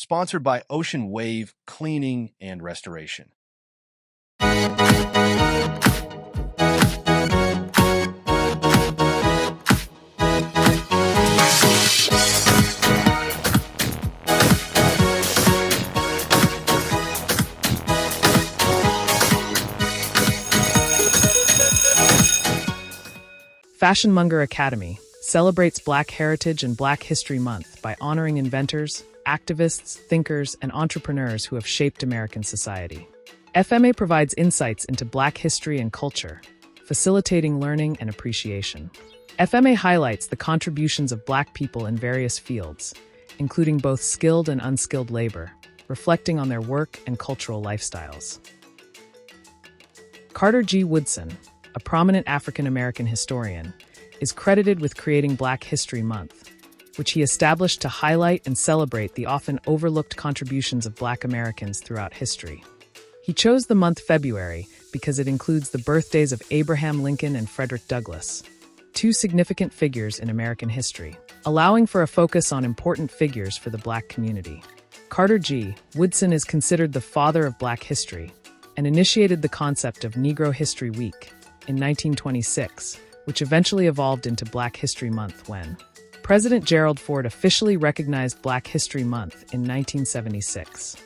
sponsored by Ocean Wave Cleaning and Restoration. Fashion Monger Academy celebrates Black Heritage and Black History Month by honoring inventors, activists, thinkers, and entrepreneurs who have shaped American society. FMA provides insights into Black history and culture, facilitating learning and appreciation. FMA highlights the contributions of Black people in various fields, including both skilled and unskilled labor, reflecting on their work and cultural lifestyles. Carter G. Woodson, a prominent African-American historian, is credited with creating Black History Month, which he established to highlight and celebrate the often overlooked contributions of Black Americans throughout history. He chose the month February because it includes the birthdays of Abraham Lincoln and Frederick Douglass, two significant figures in American history, allowing for a focus on important figures for the Black community. Carter G. Woodson is considered the father of Black history and initiated the concept of Negro History Week in 1926, which eventually evolved into Black History Month when President Gerald Ford officially recognized Black History Month in 1976.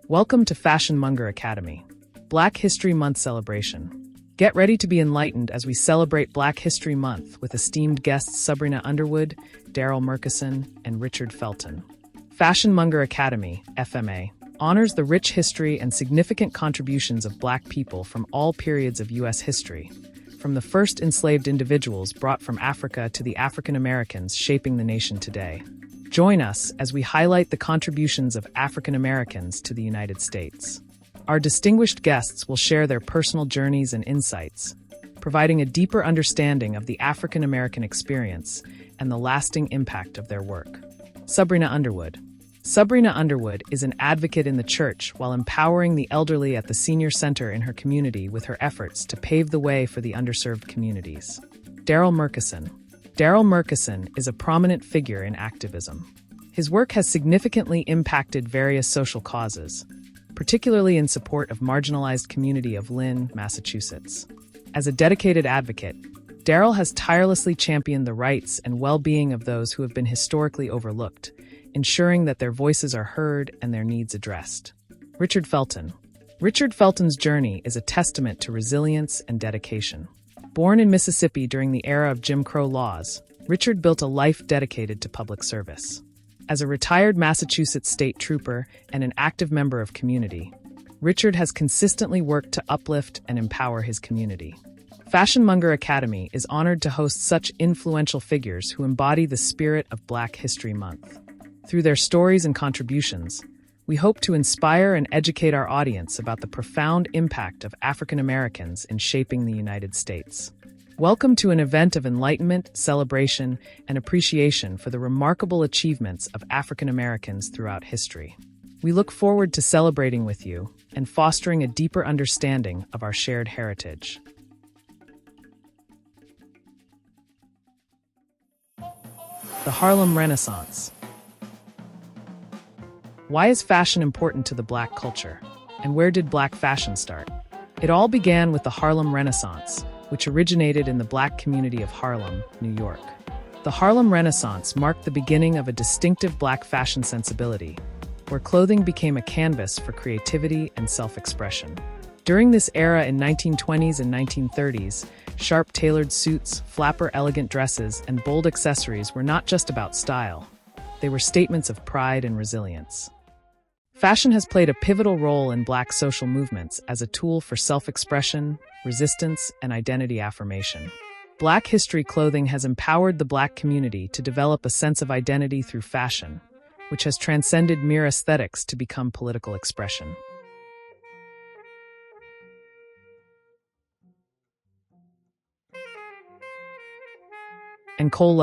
Welcome to Fashion Monger Academy, Black History Month celebration. Get ready to be enlightened as we celebrate Black History Month with esteemed guests Sebrina Underwood, Darrell Murkison, and Richard Felton. Fashion Monger Academy, FMA, honors the rich history and significant contributions of Black people from all periods of U.S. history, from the first enslaved individuals brought from Africa to the African Americans shaping the nation today. Join us as we highlight the contributions of African Americans to the United States. Our distinguished guests will share their personal journeys and insights, providing a deeper understanding of the African American experience and the lasting impact of their work. Sebrina Underwood. Sebrina Underwood is an advocate in the church while empowering the elderly at the senior center in her community with her efforts to pave the way for the underserved communities. Darrell Murkison. Darrell Murkison is a prominent figure in activism. His work has significantly impacted various social causes, particularly in support of marginalized community of Lynn, Massachusetts. As a dedicated advocate, Darrell has tirelessly championed the rights and well-being of those who have been historically overlooked, ensuring that their voices are heard and their needs addressed. Richard Felton. Richard Felton's journey is a testament to resilience and dedication. Born in Mississippi during the era of Jim Crow laws, Richard built a life dedicated to public service. As a retired Massachusetts state trooper and an active member of community, Richard has consistently worked to uplift and empower his community. Fashion Monger Academy is honored to host such influential figures who embody the spirit of Black History Month. Through their stories and contributions, we hope to inspire and educate our audience about the profound impact of African Americans in shaping the United States. Welcome to an event of enlightenment, celebration, and appreciation for the remarkable achievements of African Americans throughout history. We look forward to celebrating with you and fostering a deeper understanding of our shared heritage. The Harlem Renaissance. Why is fashion important to the Black culture? And where did Black fashion start? It all began with the Harlem Renaissance, which originated in the Black community of Harlem, New York. The Harlem Renaissance marked the beginning of a distinctive Black fashion sensibility, where clothing became a canvas for creativity and self-expression. During this era in 1920s and 1930s, sharp tailored suits, flapper elegant dresses, and bold accessories were not just about style. They were statements of pride and resilience. Fashion has played a pivotal role in Black social movements as a tool for self-expression, resistance, and identity affirmation. Black history clothing has empowered the Black community to develop a sense of identity through fashion, which has transcended mere aesthetics to become political expression. Cole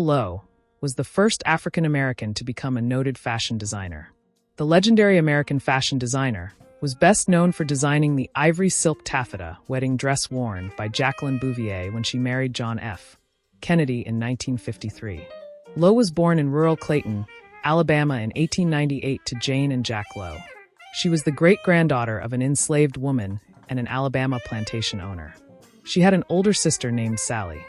Lowe was the first African American to become a noted fashion designer. The legendary American fashion designer was best known for designing the ivory silk taffeta wedding dress worn by Jacqueline Bouvier when she married John F. Kennedy in 1953. Lowe was born in rural Clayton, Alabama in 1898 to Jane and Jack Lowe. She was the great-granddaughter of an enslaved woman and an Alabama plantation owner. She had an older sister named Sally,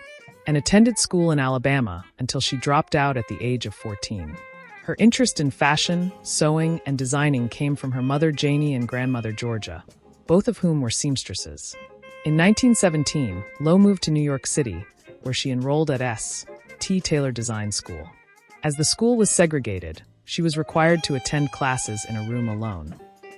and attended school in Alabama until she dropped out at the age of 14. Her interest in fashion, sewing, and designing came from her mother Janie and grandmother Georgia, both of whom were seamstresses. In 1917, Lowe moved to New York City, where she enrolled at St. Taylor Design School. As the school was segregated, she was required to attend classes in a room alone.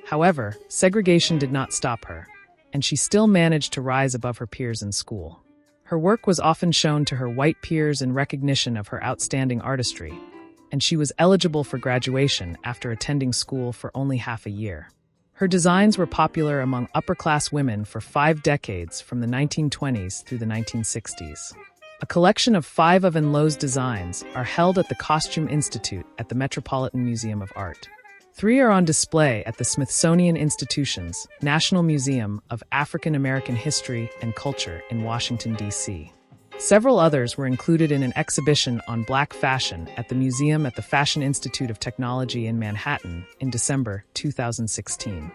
However, segregation did not stop her, and she still managed to rise above her peers in school. Her work was often shown to her white peers in recognition of her outstanding artistry, and she was eligible for graduation after attending school for only half a year. Her designs were popular among upper-class women for 5 decades from the 1920s through the 1960s. A collection of 5 of Lowe's designs are held at the Costume Institute at the Metropolitan Museum of Art. 3 are on display at the Smithsonian Institution's National Museum of African American History and Culture in Washington, D.C. Several others were included in an exhibition on Black fashion at the museum at the Fashion Institute of Technology in Manhattan in December 2016.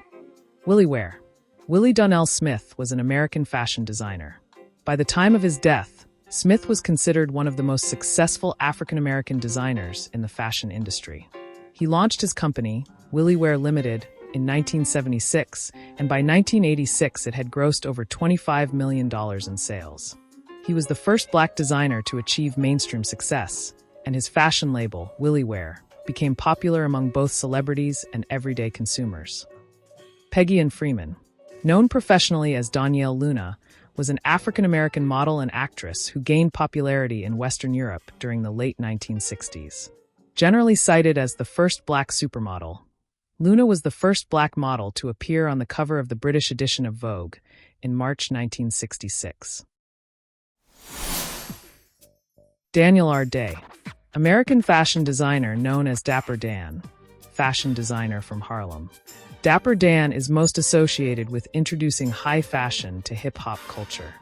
Willie Ware. Willie Donnell Smith was an American fashion designer. By the time of his death, Smith was considered one of the most successful African American designers in the fashion industry. He launched his company, Willie Ware Limited, in 1976, and by 1986 it had grossed over $25 million in sales. He was the first Black designer to achieve mainstream success, and his fashion label, Willie Ware, became popular among both celebrities and everyday consumers. Peggy Ann Freeman, known professionally as Danielle Luna, was an African-American model and actress who gained popularity in Western Europe during the late 1960s. Generally cited as the first Black supermodel, Luna was the first Black model to appear on the cover of the British edition of Vogue in March 1966. Daniel R. Day, American fashion designer known as Dapper Dan, fashion designer from Harlem. Dapper Dan is most associated with introducing high fashion to hip-hop culture.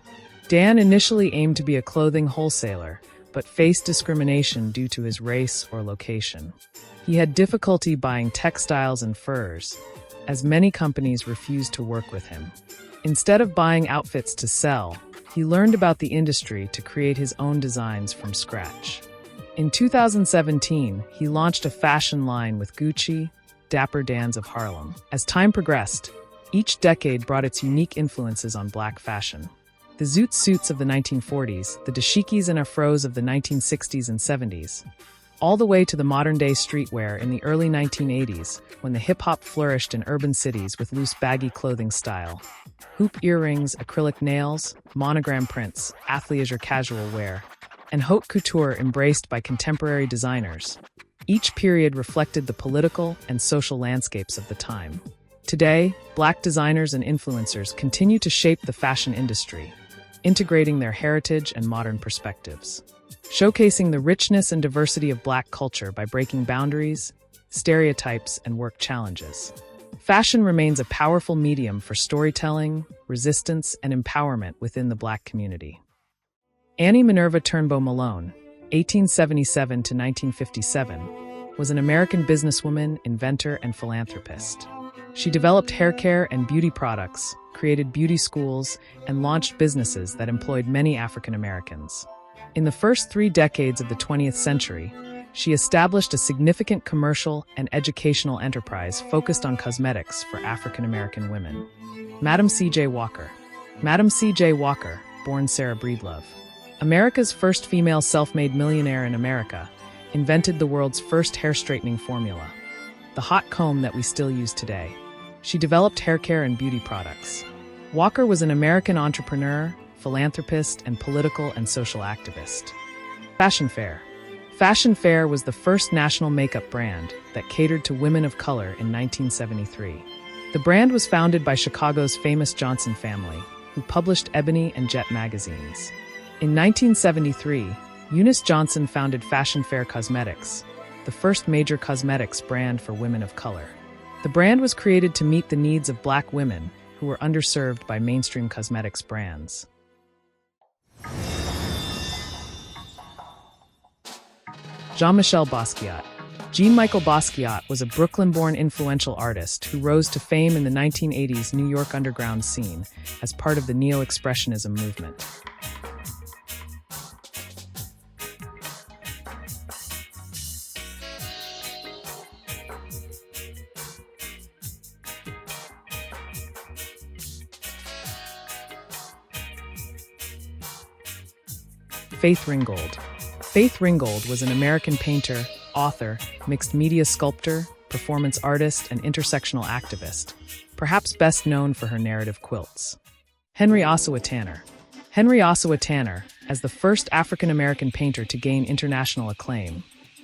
Dan initially aimed to be a clothing wholesaler, but faced discrimination due to his race or location. He had difficulty buying textiles and furs, as many companies refused to work with him. Instead of buying outfits to sell, he learned about the industry to create his own designs from scratch. In 2017, he launched a fashion line with Gucci, Dapper Dans of Harlem. As time progressed, each decade brought its unique influences on Black fashion. The zoot suits of the 1940s, the dashikis and afros of the 1960s and 70s, all the way to the modern-day streetwear in the early 1980s, when the hip-hop flourished in urban cities with loose baggy clothing style. Hoop earrings, acrylic nails, monogram prints, athleisure casual wear, and haute couture embraced by contemporary designers. Each period reflected the political and social landscapes of the time. Today, Black designers and influencers continue to shape the fashion industry, integrating their heritage and modern perspectives, showcasing the richness and diversity of Black culture by breaking boundaries, stereotypes, and work challenges. Fashion remains a powerful medium for storytelling, resistance, and empowerment within the Black community. Annie Minerva Turnbow Malone, 1877 to 1957, was an American businesswoman, inventor, and philanthropist. She developed hair care and beauty products, created beauty schools, and launched businesses that employed many African Americans. In the first 3 decades of the 20th century, she established a significant commercial and educational enterprise focused on cosmetics for African American women. Madam C.J. Walker. Madam C.J. Walker, born Sarah Breedlove, America's first female self-made millionaire in America, invented the world's first hair straightening formula, the hot comb that we still use today. She developed hair care and beauty products. Walker was an American entrepreneur, philanthropist, and political and social activist. Fashion Fair. Fashion Fair was the first national makeup brand that catered to women of color in 1973. The brand was founded by Chicago's famous Johnson family, who published Ebony and Jet magazines. In 1973, Eunice Johnson founded Fashion Fair Cosmetics, the first major cosmetics brand for women of color. The brand was created to meet the needs of Black women who were underserved by mainstream cosmetics brands. Jean-Michel Basquiat. Jean-Michel Basquiat was a Brooklyn-born influential artist who rose to fame in the 1980s New York underground scene as part of the Neo-Expressionism movement. Faith Ringgold. Faith Ringgold was an American painter, author, mixed-media sculptor, performance artist, and intersectional activist, perhaps best known for her narrative quilts. Henry Ossawa Tanner. Henry Ossawa Tanner, as the first African-American painter to gain international acclaim,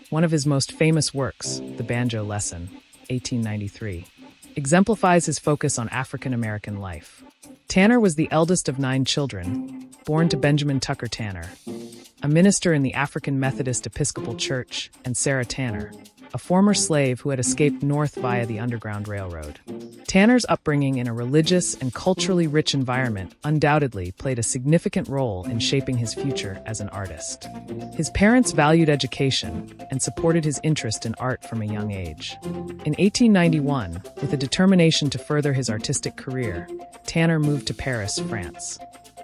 one of his most famous works, The Banjo Lesson, 1893, exemplifies his focus on African-American life. Tanner was the eldest of 9 children, born to Benjamin Tucker Tanner, a minister in the African Methodist Episcopal Church, and Sarah Tanner, a former slave who had escaped north via the Underground Railroad. Tanner's upbringing in a religious and culturally rich environment undoubtedly played a significant role in shaping his future as an artist. His parents valued education and supported his interest in art from a young age. In 1891, with a determination to further his artistic career, Tanner moved to Paris, France.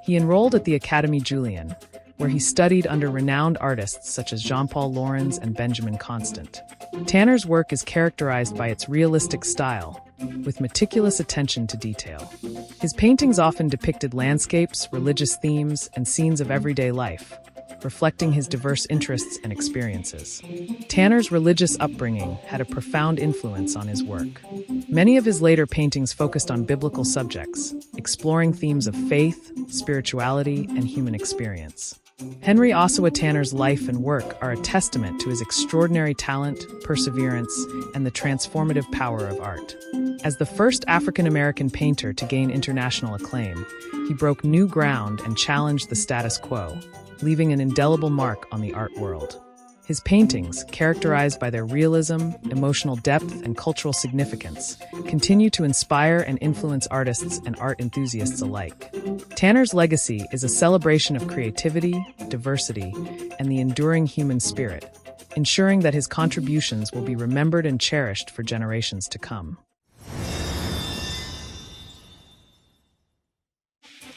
He enrolled at the Académie Julian, where he studied under renowned artists such as Jean-Paul Laurens and Benjamin Constant. Tanner's work is characterized by its realistic style, with meticulous attention to detail. His paintings often depicted landscapes, religious themes, and scenes of everyday life, reflecting his diverse interests and experiences. Tanner's religious upbringing had a profound influence on his work. Many of his later paintings focused on biblical subjects, exploring themes of faith, spirituality, and human experience. Henry Ossawa Tanner's life and work are a testament to his extraordinary talent, perseverance, and the transformative power of art. As the first African-American painter to gain international acclaim, he broke new ground and challenged the status quo, leaving an indelible mark on the art world. His paintings, characterized by their realism, emotional depth, and cultural significance, continue to inspire and influence artists and art enthusiasts alike. Tanner's legacy is a celebration of creativity, diversity, and the enduring human spirit, ensuring that his contributions will be remembered and cherished for generations to come.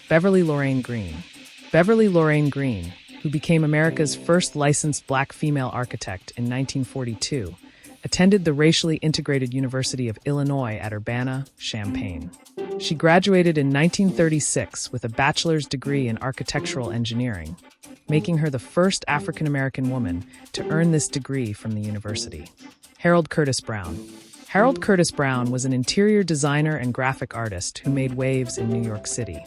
Beverly Lorraine Green. Beverly Lorraine Green, who became America's first licensed Black female architect in 1942, attended the racially integrated University of Illinois at Urbana-Champaign. She graduated in 1936 with a bachelor's degree in architectural engineering, making her the first African-American woman to earn this degree from the university. Harold Curtis Brown. Harold Curtis Brown was an interior designer and graphic artist who made waves in New York City.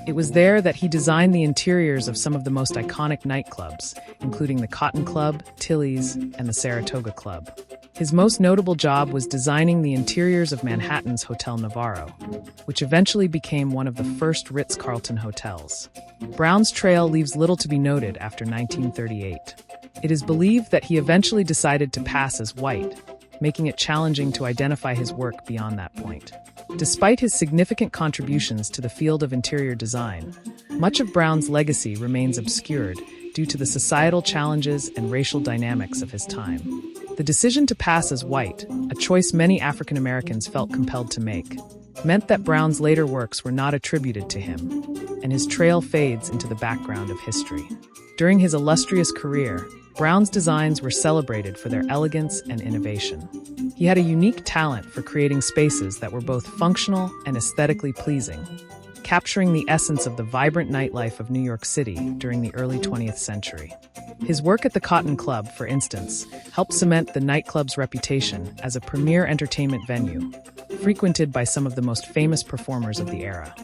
It was there that he designed the interiors of some of the most iconic nightclubs, including the Cotton Club, Tilly's, and the Saratoga Club. His most notable job was designing the interiors of Manhattan's Hotel Navarro, which eventually became one of the first Ritz-Carlton hotels. Brown's trail leaves little to be noted after 1938. It is believed that he eventually decided to pass as white, making it challenging to identify his work beyond that point. Despite his significant contributions to the field of interior design, much of Brown's legacy remains obscured due to the societal challenges and racial dynamics of his time. The decision to pass as white, a choice many African Americans felt compelled to make, meant that Brown's later works were not attributed to him, and his trail fades into the background of history. During his illustrious career, Brown's designs were celebrated for their elegance and innovation. He had a unique talent for creating spaces that were both functional and aesthetically pleasing, capturing the essence of the vibrant nightlife of New York City during the early 20th century. His work at the Cotton Club, for instance, helped cement the nightclub's reputation as a premier entertainment venue, frequented by some of the most famous performers of the era.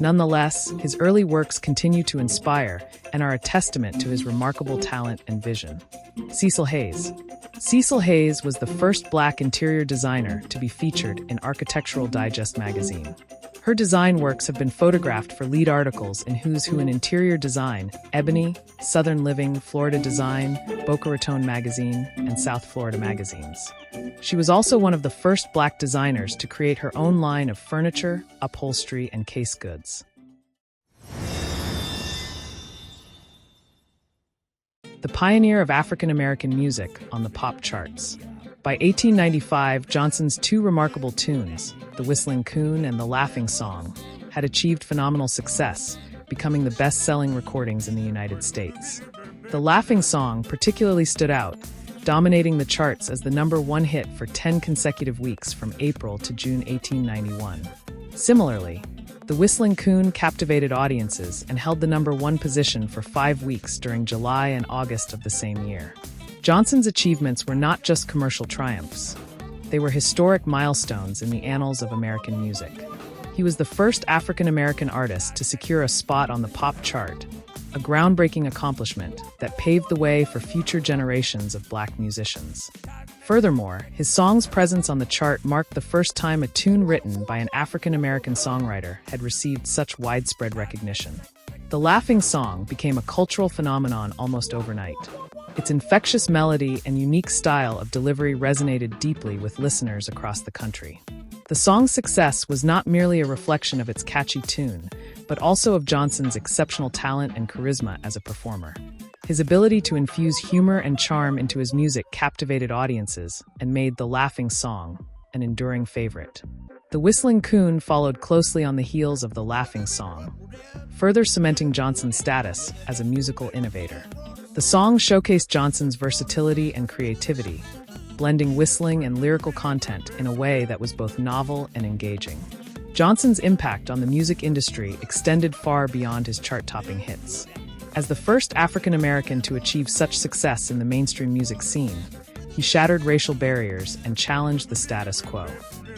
Nonetheless, his early works continue to inspire and are a testament to his remarkable talent and vision. Cecil Hayes. Cecil Hayes was the first Black interior designer to be featured in Architectural Digest magazine. Her design works have been photographed for lead articles in Who's Who in Interior Design, Ebony, Southern Living, Florida Design, Boca Raton Magazine, and South Florida magazines. She was also one of the first Black designers to create her own line of furniture, upholstery, and case goods. The pioneer of African American music on the pop charts. By 1895, Johnson's two remarkable tunes, The Whistling Coon and The Laughing Song, had achieved phenomenal success, becoming the best-selling recordings in the United States. The Laughing Song particularly stood out, dominating the charts as the #1 hit for 10 consecutive weeks from April to June 1891. Similarly, The Whistling Coon captivated audiences and held the #1 position for 5 weeks during July and August of the same year. Johnson's achievements were not just commercial triumphs. They were historic milestones in the annals of American music. He was the first African-American artist to secure a spot on the pop chart, a groundbreaking accomplishment that paved the way for future generations of Black musicians. Furthermore, his song's presence on the chart marked the first time a tune written by an African-American songwriter had received such widespread recognition. The Laughing Song became a cultural phenomenon almost overnight. Its infectious melody and unique style of delivery resonated deeply with listeners across the country. The song's success was not merely a reflection of its catchy tune, but also of Johnson's exceptional talent and charisma as a performer. His ability to infuse humor and charm into his music captivated audiences and made The Laughing Song an enduring favorite. The Whistling Coon followed closely on the heels of The Laughing Song, further cementing Johnson's status as a musical innovator. The song showcased Johnson's versatility and creativity, blending whistling and lyrical content in a way that was both novel and engaging. Johnson's impact on the music industry extended far beyond his chart-topping hits. As the first African-American to achieve such success in the mainstream music scene, he shattered racial barriers and challenged the status quo.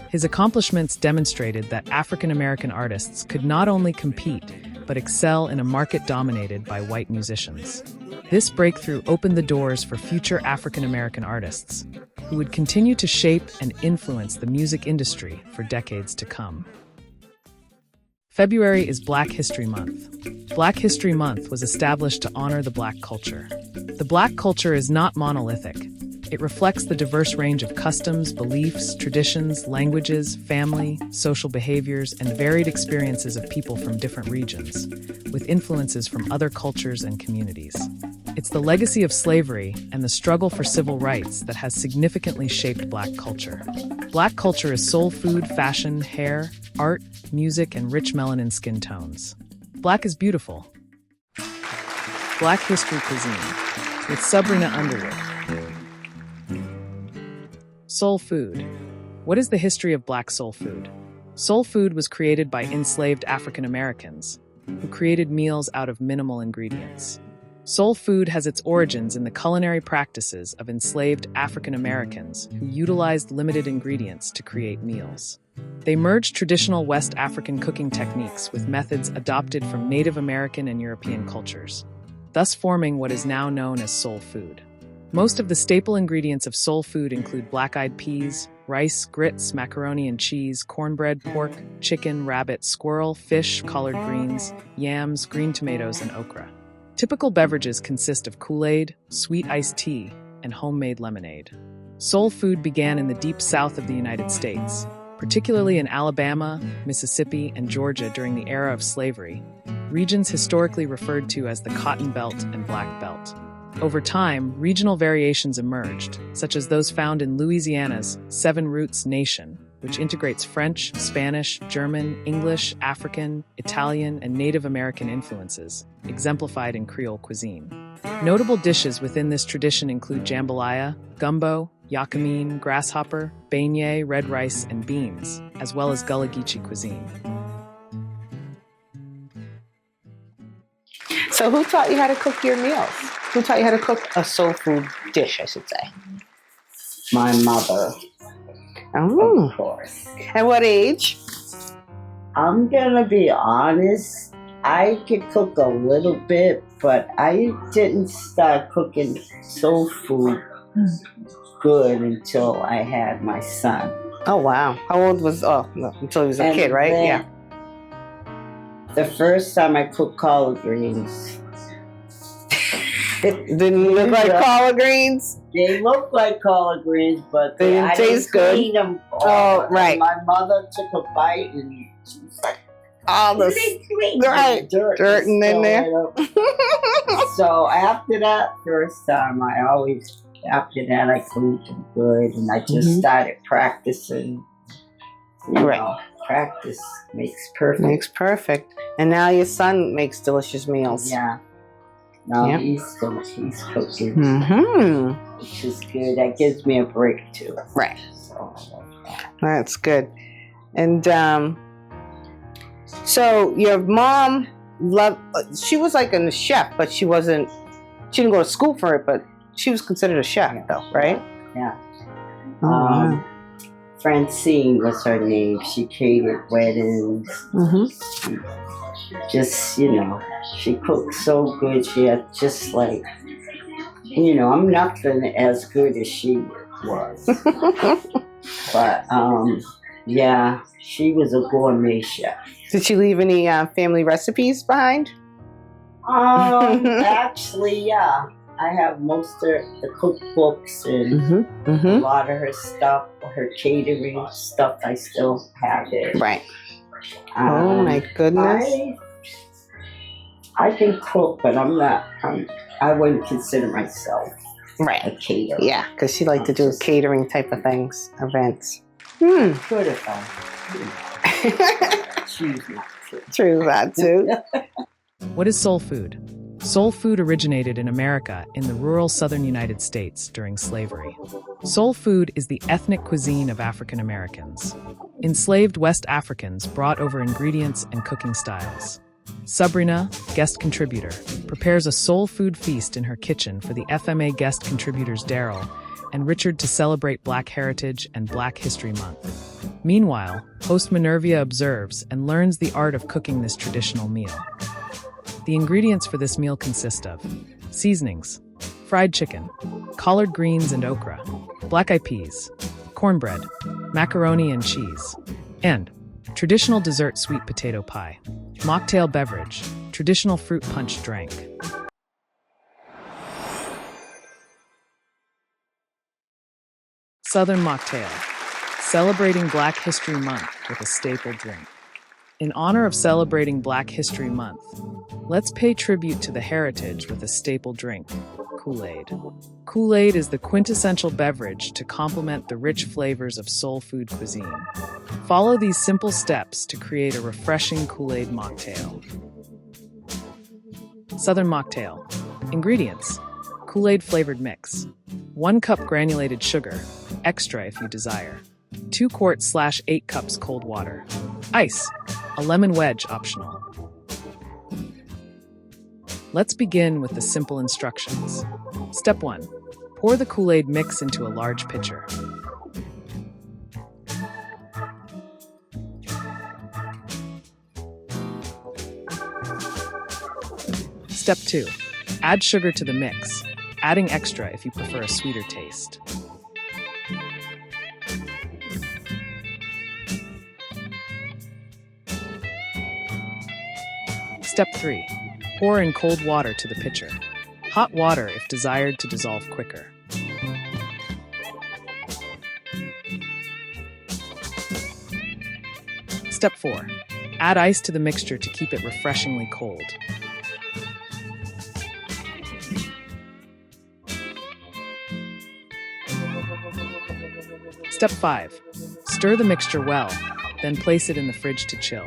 His accomplishments demonstrated that African-American artists could not only compete, but excel in a market dominated by white musicians. This breakthrough opened the doors for future African-American artists, who would continue to shape and influence the music industry for decades to come. February is Black History Month. Black History Month was established to honor the Black culture. The Black culture is not monolithic. It reflects the diverse range of customs, beliefs, traditions, languages, family, social behaviors, and varied experiences of people from different regions, with influences from other cultures and communities. It's the legacy of slavery and the struggle for civil rights that has significantly shaped Black culture. Black culture is soul food, fashion, hair, art, music, and rich melanin skin tones. Black is beautiful. Black History Cuisine with Sebrina Underwood. Soul food. What is the history of Black soul food? Soul food was created by enslaved African Americans, who created meals out of minimal ingredients. Soul food has its origins in the culinary practices of enslaved African Americans who utilized limited ingredients to create meals. They merged traditional West African cooking techniques with methods adopted from Native American and European cultures, thus forming what is now known as soul food. Most of the staple ingredients of soul food include black-eyed peas, rice, grits, macaroni and cheese, cornbread, pork, chicken, rabbit, squirrel, fish, collard greens, yams, green tomatoes, and okra. Typical beverages consist of Kool-Aid, sweet iced tea, and homemade lemonade. Soul food began in the deep south of the United States, particularly in Alabama, Mississippi, and Georgia during the era of slavery, regions historically referred to as the Cotton Belt and Black Belt. Over time, regional variations emerged, such as those found in Louisiana's Seven Roots Nation, which integrates French, Spanish, German, English, African, Italian, and Native American influences, exemplified in Creole cuisine. Notable dishes within this tradition include jambalaya, gumbo, yakameen, grasshopper, beignet, red rice, and beans, as well as Gullah Geechee cuisine. So who taught you how to cook your meals? Who taught you how to cook a soul food dish, I should say? My mother, Oh. of course. At what age? I'm gonna be honest, I could cook a little bit, but I didn't start cooking soul food good until I had my son. Oh, wow. How old was, until he was a And kid, right? then Yeah. The first time I cooked collard greens. Didn't look like collard greens? They look like collard greens, but They didn't taste good? clean them. Oh, right. And my mother took a bite and she was like, All the right. Dirt in there. So after that first time, after that I cleaned them good and I just started practicing. Practice makes perfect. Makes perfect. And now your son makes delicious meals. Yeah. No, Yep. he's cooking, which is good. That gives me a break too. Right. So, That's good. And so your mom she was like a chef, but she didn't go to school for it, but she was considered a chef though, right? Yeah. Oh, Francine was her name. She catered weddings. Just, she cooked so good. She had just like, I'm nothing as good as she was. But, yeah, she was a gourmet chef. Did she leave any family recipes behind? Actually, yeah. I have most of the cookbooks and a lot of her stuff, her catering stuff. I still have it. Right. Oh my goodness. I can cook, but I'm not. I wouldn't consider myself a caterer. Yeah, because she liked to do catering type of things, events. Good if I choose not to. True that too. What is soul food? Soul food originated in America in the rural southern United States during slavery. Soul food is the ethnic cuisine of African Americans. Enslaved West Africans brought over ingredients and cooking styles. Sebrina, guest contributor, prepares a soul food feast in her kitchen for the FMA guest contributors Darrell and Richard to celebrate Black Heritage and Black History Month. Meanwhile, host Minervia observes and learns the art of cooking this traditional meal. The ingredients for this meal consist of seasonings, fried chicken, collard greens and okra, black-eyed peas, cornbread, macaroni and cheese, and traditional dessert sweet potato pie, mocktail beverage, traditional fruit punch drink. Southern mocktail, celebrating Black History Month with a staple drink. In honor of celebrating Black History Month, let's pay tribute to the heritage with a staple drink, Kool-Aid. Kool-Aid is the quintessential beverage to complement the rich flavors of soul food cuisine. Follow these simple steps to create a refreshing Kool-Aid mocktail. Southern mocktail. Ingredients: Kool-Aid flavored mix, 1 cup granulated sugar, extra if you desire, 2 quart/8 cups cold water, ice, a lemon wedge optional. Let's begin with the simple instructions. Step 1. Pour the Kool-Aid mix into a large pitcher. Step 2. Add sugar to the mix, adding extra if you prefer a sweeter taste. Step 3. Pour in cold water to the pitcher. Hot water if desired to dissolve quicker. Step 4. Add ice to the mixture to keep it refreshingly cold. Step 5. Stir the mixture well, then place it in the fridge to chill.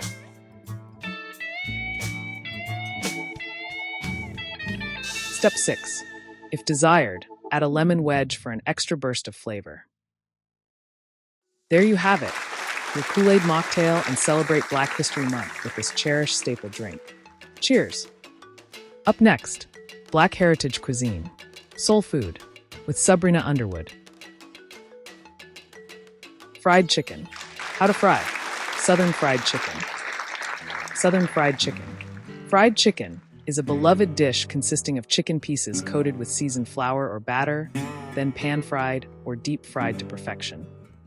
Step 6. If desired, add a lemon wedge for an extra burst of flavor. There you have it, your Kool-Aid mocktail, and celebrate Black History Month with this cherished staple drink. Cheers! Up next, Black Heritage Cuisine, Soul Food, with Sebrina Underwood. Fried chicken. How to fry. Southern fried chicken. Southern fried chicken. Fried chicken is a beloved dish consisting of chicken pieces coated with seasoned flour or batter, then pan-fried or deep-fried to perfection.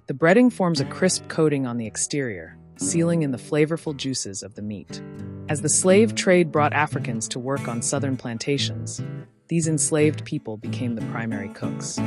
The breading forms a crisp coating on the exterior, sealing in the flavorful juices of the meat. As the slave trade brought Africans to work on southern plantations, these enslaved people became the primary cooks.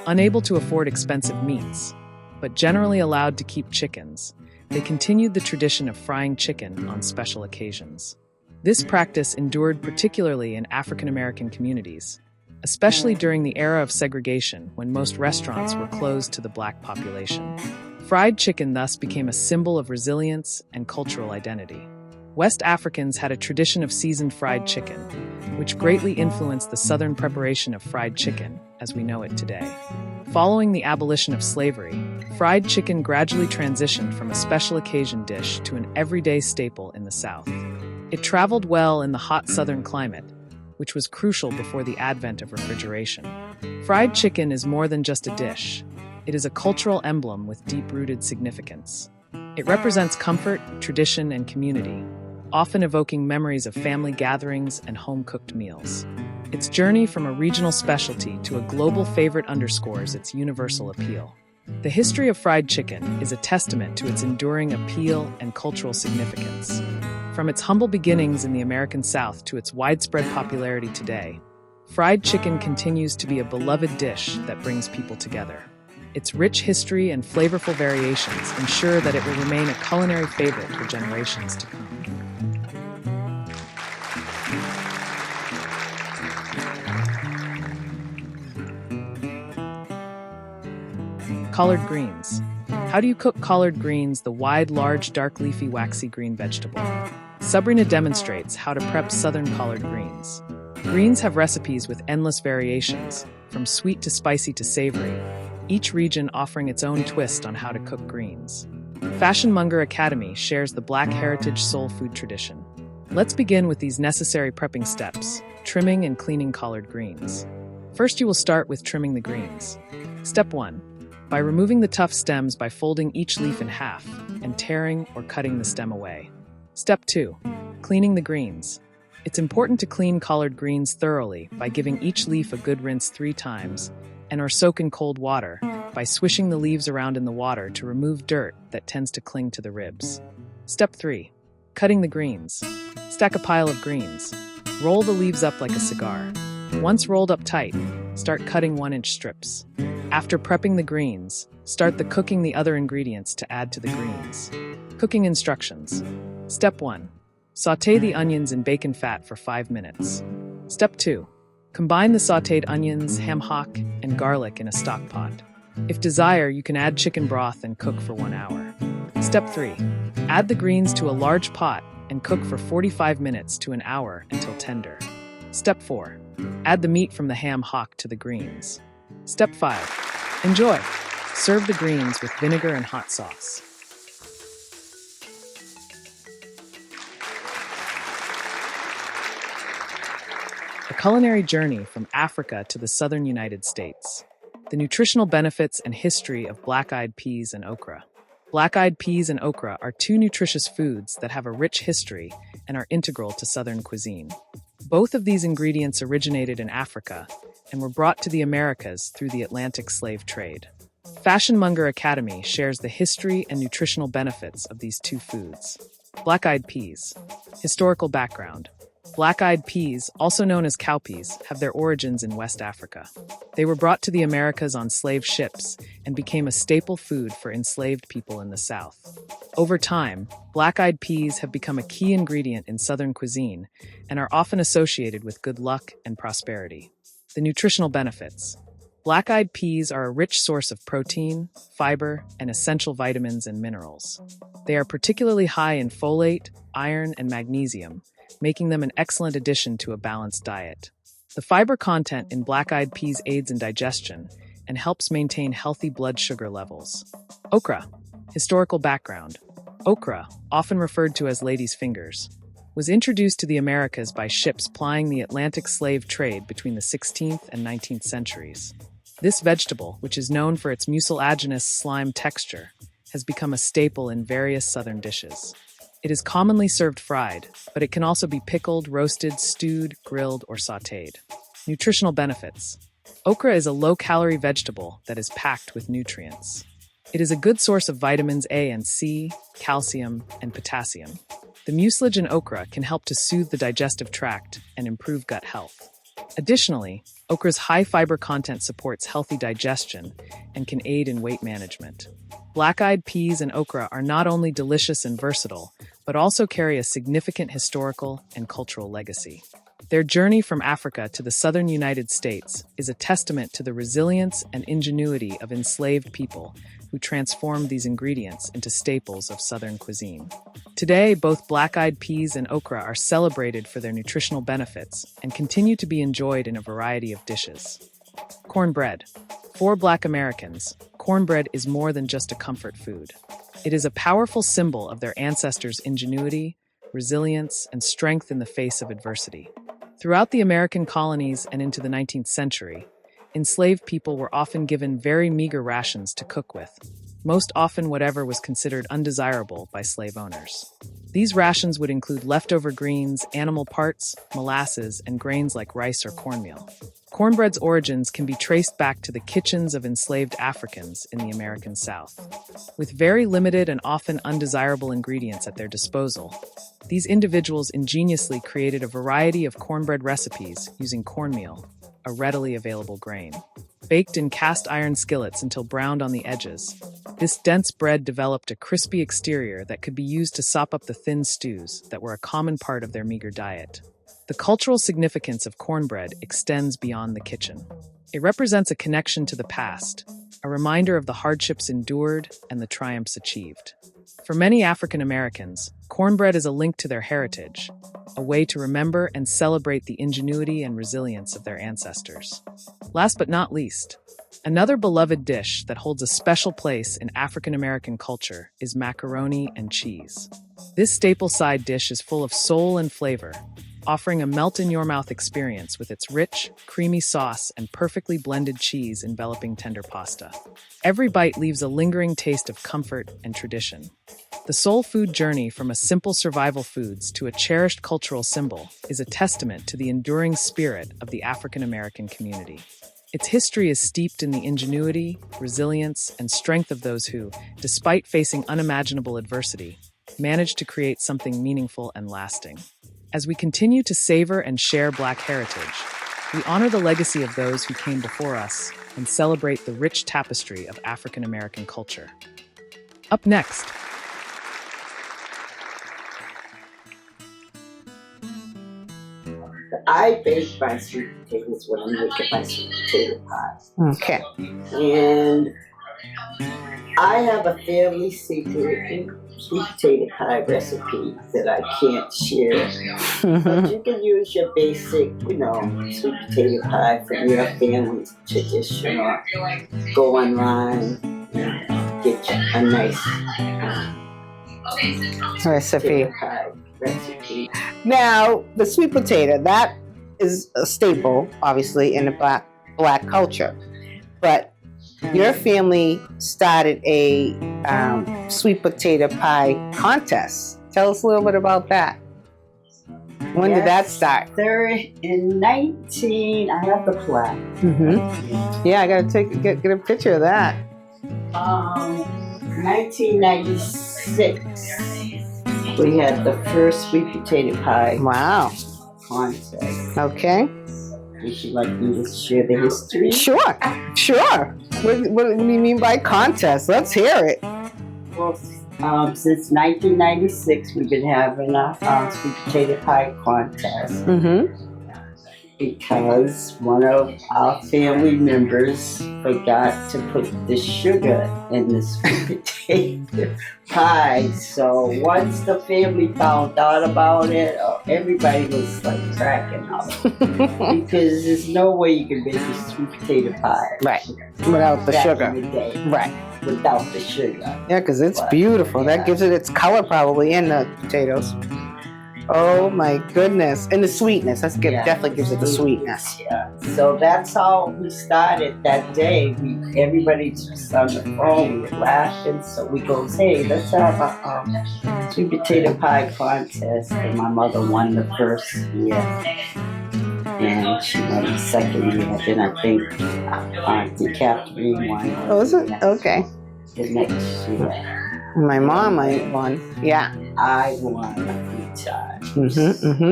Unable to afford expensive meats, but generally allowed to keep chickens, they continued the tradition of frying chicken on special occasions. This practice endured particularly in African American communities, especially during the era of segregation when most restaurants were closed to the Black population. Fried chicken thus became a symbol of resilience and cultural identity. West Africans had a tradition of seasoned fried chicken, which greatly influenced the Southern preparation of fried chicken as we know it today. Following the abolition of slavery, fried chicken gradually transitioned from a special occasion dish to an everyday staple in the South. It traveled well in the hot Southern climate, which was crucial before the advent of refrigeration. Fried chicken is more than just a dish. It is a cultural emblem with deep-rooted significance. It represents comfort, tradition, and community, often evoking memories of family gatherings and home-cooked meals. Its journey from a regional specialty to a global favorite underscores its universal appeal. The history of fried chicken is a testament to its enduring appeal and cultural significance. From its humble beginnings in the American South to its widespread popularity today, fried chicken continues to be a beloved dish that brings people together. Its rich history and flavorful variations ensure that it will remain a culinary favorite for generations to come. Collard greens. How do you cook collard greens, the wide, large, dark leafy, waxy green vegetable? Sebrina demonstrates how to prep southern collard greens. Greens have recipes with endless variations, from sweet to spicy to savory, each region offering its own twist on how to cook greens. Fashion Monger Academy shares the Black heritage soul food tradition. Let's begin with these necessary prepping steps: trimming and cleaning collard greens. First, you will start with trimming the greens. Step 1. By removing the tough stems by folding each leaf in half and tearing or cutting the stem away. Step 2. Cleaning the greens. It's important to clean collard greens thoroughly by giving each leaf a good rinse 3 times and or soak in cold water by swishing the leaves around in the water to remove dirt that tends to cling to the ribs. Step 3. Cutting the greens. Stack a pile of greens. Roll the leaves up like a cigar. Once rolled up tight, start cutting 1-inch strips. After prepping the greens, start cooking the other ingredients to add to the greens. Cooking instructions. Step 1. Sauté the onions in bacon fat for 5 minutes. Step 2. Combine the sautéed onions, ham hock, and garlic in a stock pot. If desired, you can add chicken broth and cook for 1 hour. Step 3. Add the greens to a large pot and cook for 45 minutes to an hour until tender. Step 4. Add the meat from the ham hock to the greens. Step 5. Enjoy! Serve the greens with vinegar and hot sauce. A culinary journey from Africa to the southern United States. The nutritional benefits and history of black-eyed peas and okra. Black-eyed peas and okra are 2 nutritious foods that have a rich history and are integral to southern cuisine. Both of these ingredients originated in Africa and were brought to the Americas through the Atlantic slave trade. Fashion Monger Academy shares the history and nutritional benefits of these 2 foods. Black-eyed peas. Historical background. Black-eyed peas, also known as cowpeas, have their origins in West Africa. They were brought to the Americas on slave ships and became a staple food for enslaved people in the South. Over time, black-eyed peas have become a key ingredient in Southern cuisine and are often associated with good luck and prosperity. The nutritional benefits. Black-eyed peas are a rich source of protein, fiber, and essential vitamins and minerals. They are particularly high in folate, iron, and magnesium, making them an excellent addition to a balanced diet. The fiber content in black-eyed peas aids in digestion and helps maintain healthy blood sugar levels. Okra. Historical background. Okra, often referred to as ladies' fingers, was introduced to the Americas by ships plying the Atlantic slave trade between the 16th and 19th centuries. This vegetable, which is known for its mucilaginous slime texture, has become a staple in various southern dishes. It is commonly served fried, but it can also be pickled, roasted, stewed, grilled, or sautéed. Nutritional benefits. Okra is a low-calorie vegetable that is packed with nutrients. It is a good source of vitamins A and C, calcium, and potassium. The mucilage in okra can help to soothe the digestive tract and improve gut health. Additionally, okra's high fiber content supports healthy digestion and can aid in weight management. Black-eyed peas and okra are not only delicious and versatile, but also carry a significant historical and cultural legacy. Their journey from Africa to the southern United States is a testament to the resilience and ingenuity of enslaved people who transformed these ingredients into staples of southern cuisine. Today, both black-eyed peas and okra are celebrated for their nutritional benefits and continue to be enjoyed in a variety of dishes. Cornbread. For Black Americans, cornbread is more than just a comfort food. It is a powerful symbol of their ancestors' ingenuity, resilience, and strength in the face of adversity. Throughout the American colonies and into the 19th century, enslaved people were often given very meager rations to cook with, most often whatever was considered undesirable by slave owners. These rations would include leftover greens, animal parts, molasses, and grains like rice or cornmeal. Cornbread's origins can be traced back to the kitchens of enslaved Africans in the American South. With very limited and often undesirable ingredients at their disposal, these individuals ingeniously created a variety of cornbread recipes using cornmeal, a readily available grain. Baked in cast iron skillets until browned on the edges, this dense bread developed a crispy exterior that could be used to sop up the thin stews that were a common part of their meager diet. The cultural significance of cornbread extends beyond the kitchen. It represents a connection to the past, a reminder of the hardships endured and the triumphs achieved. For many African Americans, cornbread is a link to their heritage, a way to remember and celebrate the ingenuity and resilience of their ancestors. Last but not least, another beloved dish that holds a special place in African American culture is macaroni and cheese. This staple side dish is full of soul and flavor, offering a melt-in-your-mouth experience with its rich, creamy sauce and perfectly blended cheese enveloping tender pasta. Every bite leaves a lingering taste of comfort and tradition. The soul food journey from a simple survival foods to a cherished cultural symbol is a testament to the enduring spirit of the African American community. Its history is steeped in the ingenuity, resilience, and strength of those who, despite facing unimaginable adversity, managed to create something meaningful and lasting. As we continue to savor and share Black heritage, we honor the legacy of those who came before us and celebrate the rich tapestry of African American culture. Up next, I bake my sweet potatoes when I'm making my sweet potato pie. Okay. And I have a family secret sweet potato pie recipe that I can't share. But you can use your basic, sweet potato pie from your family's tradition, or go online and get you a nice Recipe. potato pie recipe. Now, the sweet potato, that is a staple, obviously, in the black culture. But your family started a sweet potato pie contest. Tell us a little bit about that. When did that start? I have the plaque. Mm-hmm. Yeah, I gotta get a picture of that. 1996, we had the first sweet potato pie Wow. contest. Okay. Would you like me to share the history? Sure. What do you mean by contest? Let's hear it. Well, since 1996, we've been having a sweet potato pie contest. Mm-hmm. because one of our family members forgot to put the sugar in the sweet potato pie. So once the family found out about it, everybody was like cracking up because there's no way you can make a sweet potato pie Right. Without the back sugar. in the day Right. without the sugar. Yeah, because it's But, beautiful. yeah. That gives it its color probably in the potatoes. Oh my goodness. And the sweetness. Definitely gives it the sweetness. Yeah. So that's how we started that day. Everybody just on the phone, we were laughing. So we go, hey, let's have a sweet potato pie contest. And my mother won the first year. And she won the second year. Then I think Auntie Catherine won. Oh, is it? Okay. The next year. My mom might won. Yeah. I won a few times.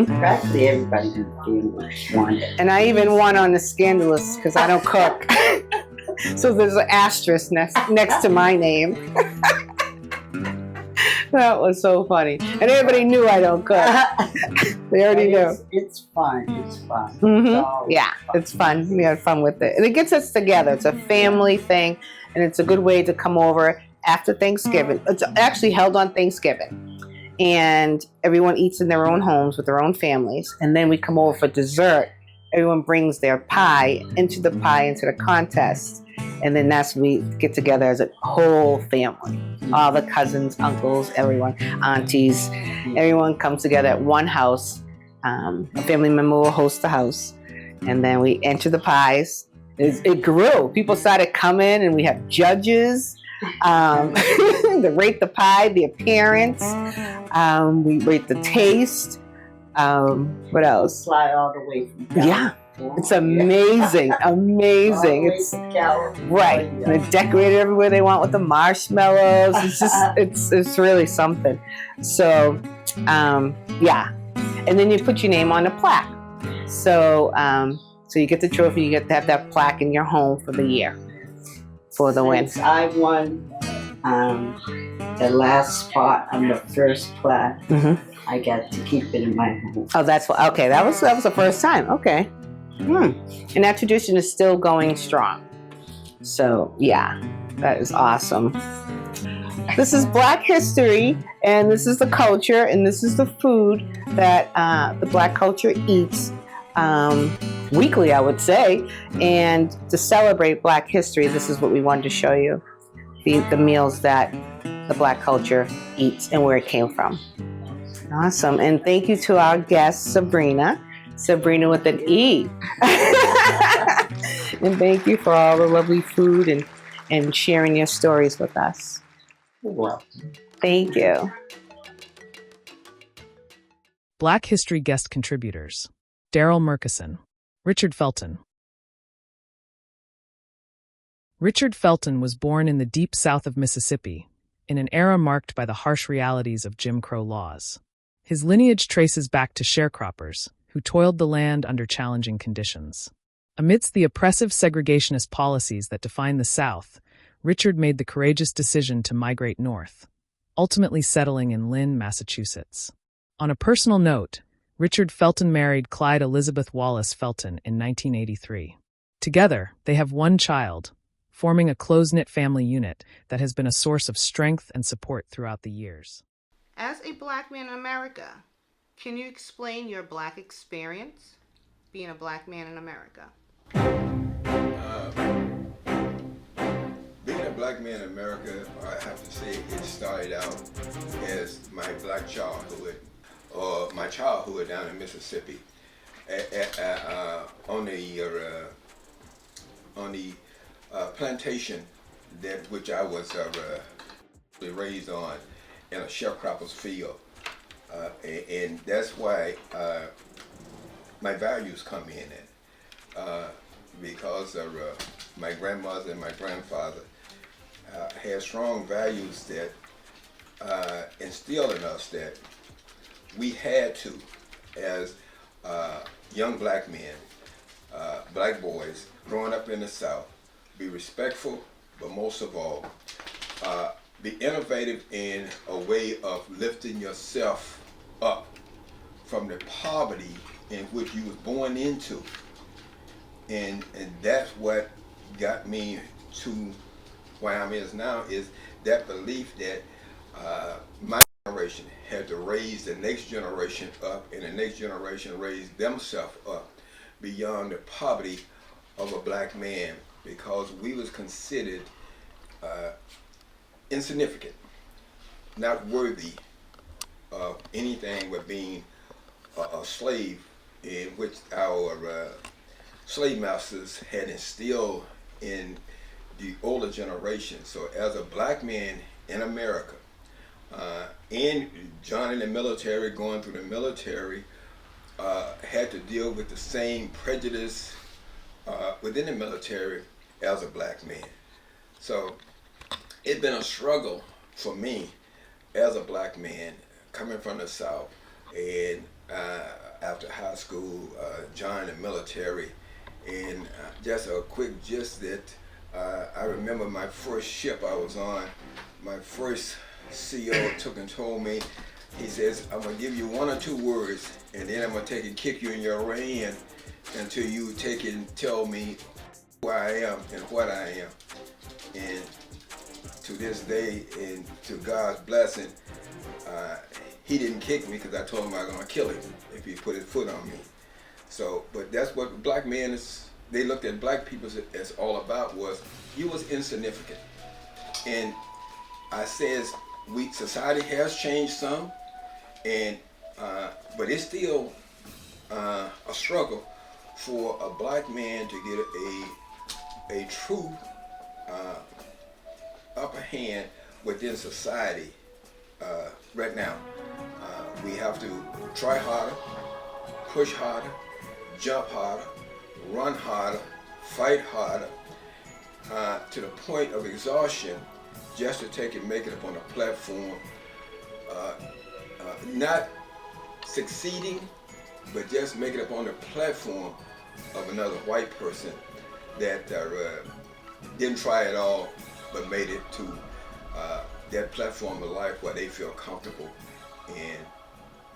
Practically everybody in the family won it. And I even won on the Scandalous because I don't cook. So there's an asterisk next to my name. That was so funny. And everybody knew I don't cook. They already knew. It's fun. It's fun. Yeah, it's fun. We had fun with it. And it gets us together. It's a family thing. And it's a good way to come over after Thanksgiving. It's actually held on Thanksgiving. And everyone eats in their own homes with their own families. And then we come over for dessert. Everyone brings their pie into the contest. And then that's when we get together as a whole family. All the cousins, uncles, everyone, aunties, everyone comes together at one house. A family member will host the house. And then we enter the pies. It grew. People started coming and we have judges to rate the pie, the appearance. We rate the taste. What else? Fly all the way from California. Yeah. It's amazing, amazing. It's right. And they decorate it everywhere they want with the marshmallows. It's just, it's really something. So, yeah. And then you put your name on a plaque. So, so you get the trophy. You get to have that plaque in your home for the year, for the win. Since I won the last spot on the first plaque, I got to keep it in my home. Oh, that's what. Okay, that was the first time. Okay. And that tradition is still going strong. So, yeah, that is awesome. This is Black history, and this is the culture, and this is the food that the Black culture eats weekly, I would say. And to celebrate Black history, this is what we wanted to show you, the meals that the Black culture eats and where it came from. Awesome. And thank you to our guest, Sebrina with an E. And thank you for all the lovely food and sharing your stories with us. You're welcome. Thank you. Black History guest contributors: Darrell Murkison, Richard Felton. Richard Felton was born in the deep south of Mississippi, in an era marked by the harsh realities of Jim Crow laws. His lineage traces back to sharecroppers, who toiled the land under challenging conditions. Amidst the oppressive segregationist policies that define the South, Richard made the courageous decision to migrate north, ultimately settling in Lynn, Massachusetts. On a personal note, Richard Felton married Clyde Elizabeth Wallace Felton in 1983. Together, they have one child, forming a close-knit family unit that has been a source of strength and support throughout the years. As a Black man in America, can you explain your Black experience being a Black man in America? Being a Black man in America, I have to say it started out as my Black childhood, or my childhood down in Mississippi, on the plantation that which I was raised on in a sharecropper's field. And that's why my values come in it, because of my grandmother and my grandfather had strong values that instilled in us that we had to, as young Black men, Black boys growing up in the South, be respectful, but most of all, be innovative in a way of lifting yourself up from the poverty in which you was born into. And that's what got me to where I'm is now, is that belief that my generation had to raise the next generation up, and the next generation raise themselves up beyond the poverty of a black man, because we was considered insignificant, not worthy of anything but being a slave, in which our slave masters had instilled in the older generation. So as a black man in America, and joining the military, going through the military, had to deal with the same prejudice within the military as a black man. So it's been a struggle for me as a black man coming from the South, and after high school, joined the military. And just a quick gist that I remember my first ship I was on, my first CO took and told me, he says, I'm gonna give you one or two words, and then I'm gonna take and kick you in your rear end until you take and tell me who I am and what I am. And to this day, and to God's blessing, he didn't kick me because I told him I was gonna kill him if he put his foot on me. So, but that's what black men is, they looked at black people as all about, was you was insignificant. And I says, society has changed some, and but it's still a struggle for a black man to get a true upper hand within society right now. We have to try harder, push harder, jump harder, run harder, fight harder, to the point of exhaustion, just to take and make it up on a platform, not succeeding, but just make it up on the platform of another white person that didn't try at all, but made it to that platform of life where they feel comfortable. And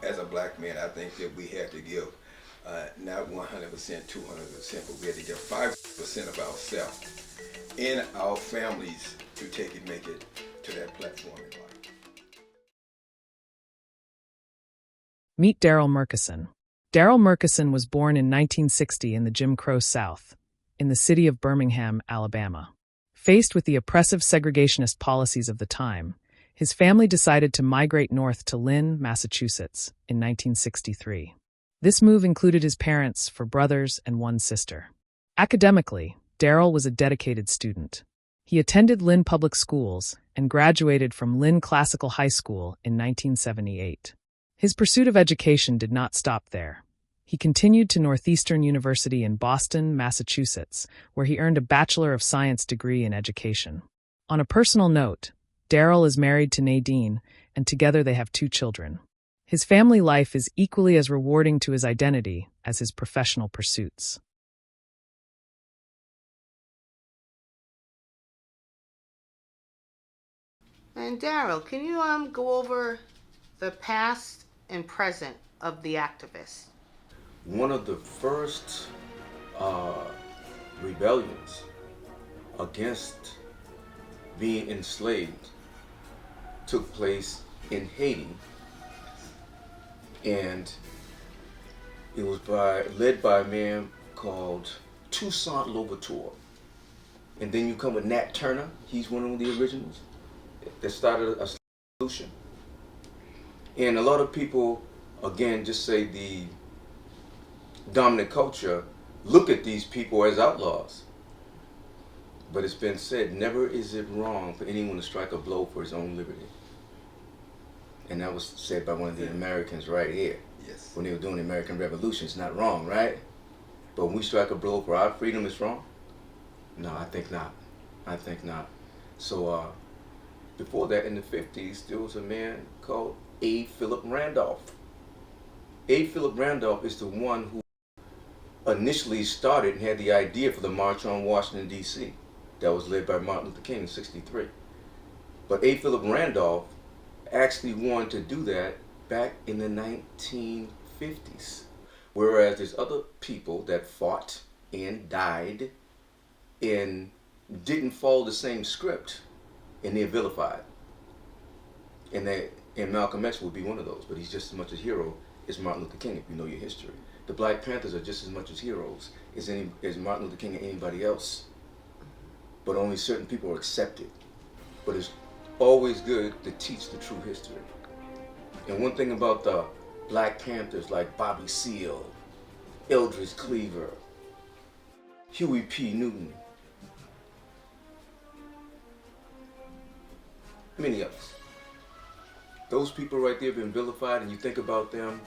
as a black man, I think that we have to give not 100%, 200%, but we have to give 5% of ourselves and our families to take and make it to that platform in life. Meet Darrell Murkison. Darrell Murkison was born in 1960 in the Jim Crow South, in the city of Birmingham, Alabama. Faced with the oppressive segregationist policies of the time, his family decided to migrate north to Lynn, Massachusetts, in 1963. This move included his parents, 4 brothers, and 1 sister. Academically, Darrell was a dedicated student. He attended Lynn Public Schools and graduated from Lynn Classical High School in 1978. His pursuit of education did not stop there. He continued to Northeastern University in Boston, Massachusetts, where he earned a Bachelor of Science degree in education. On a personal note, Darrell is married to Nadine, and together they have 2 children. His family life is equally as rewarding to his identity as his professional pursuits. And Darrell, can you go over the past and present of the activist? One of the first rebellions against being enslaved took place in Haiti, and it was led by a man called Toussaint Louverture. And then you come with Nat Turner. He's one of the originals that started a solution. And a lot of people, again, just say the dominant culture look at these people as outlaws. But it's been said, never is it wrong for anyone to strike a blow for his own liberty. And that was said by one of the Americans right here. Yes. When they were doing the American Revolution. It's not wrong, right? But when we strike a blow for our freedom, it's wrong? No, I think not. I think not. So before that, in the 50s, there was a man called A. Philip Randolph. A. Philip Randolph is the one who initially started and had the idea for the March on Washington, D.C. that was led by Martin Luther King in '63. But A. Philip Randolph actually wanted to do that back in the 1950s. Whereas there's other people that fought and died and didn't follow the same script, and they're vilified. And Malcolm X would be one of those, but he's just as much a hero as Martin Luther King, if you know your history. The Black Panthers are just as much as heroes as Martin Luther King and anybody else. But only certain people are accepted. But it's always good to teach the true history. And one thing about the Black Panthers like Bobby Seale, Eldridge Cleaver, Huey P. Newton, many others. Those people right there have been vilified, and you think about them,